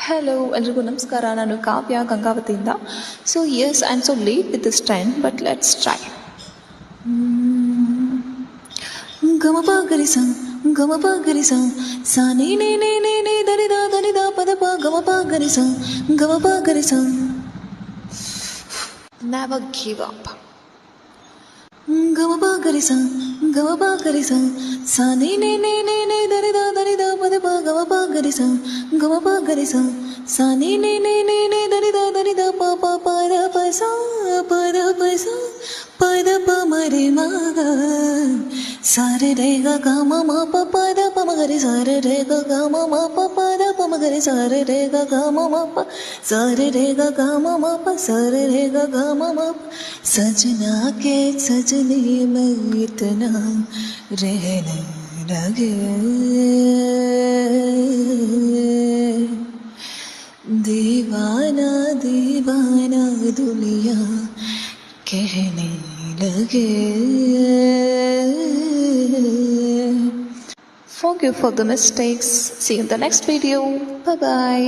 Hello, ಎಲ್ರಿಗೂ ನಮಸ್ಕಾರ. ನಾನು ಕಾವ್ಯ ಗಂಗಾವತಿಯಿಂದ. So yes, I am so late with this trend, but let's try. ಗಮಪ ಗರಿಸ ಗಮಪ ಗರಿಸ ಸಾ ನೇ ನೇ ನೇ ನೇ ನೇ ದನಿದ ದನಿದ ಪದಪ ಗಮಪ ಗರಿಸ ಗಮಪ ಗರಿಸ. Never give up. ಗಮಪ ಗರಿಸ ಗಮಪ ಗರಿಸ ಸಾ ನೇ ನೇ ನೇ ನೇ ನೇ ದನಿದ ದನಿದ ಪದಪ ಗಮಪ ಗರಿಸ ಗಮಪ ಗರಿಸ ಸಾ ನೇ ನೇ ನೇ ನೇ ನೇ ದನಿದ ದನಿದ ಪ ಪ ಪದ ಪಸ ಪದ ಪಸ ಪದ ಪ ಮರೆ ಮಗ ಸಾರೆ ರೇ ಗ ಗ ಮ ಮ ಪ ಪದ ಪ ಮ ಗರಿ ಸಾರೆ ರೇ ಗ ಗ ಮ ಮ ಪ ಪದ ಪ ಮ ಗರಿ ಸಾರೆ ರೇ ಗ ಗ ಮ ಮ ಪ ಸಾರೆ ರೇ ಗ ಗ ಮ ಮ ಪ ಸಾರೆ ರೇ ಗ ಗ ಮ ಮ ಪ. सजना के सजने में इतना रहने लगे, दीवाना दीवाना दुनिया कहने लगे. Forgive for the mistakes. See you in the next video. Bye bye.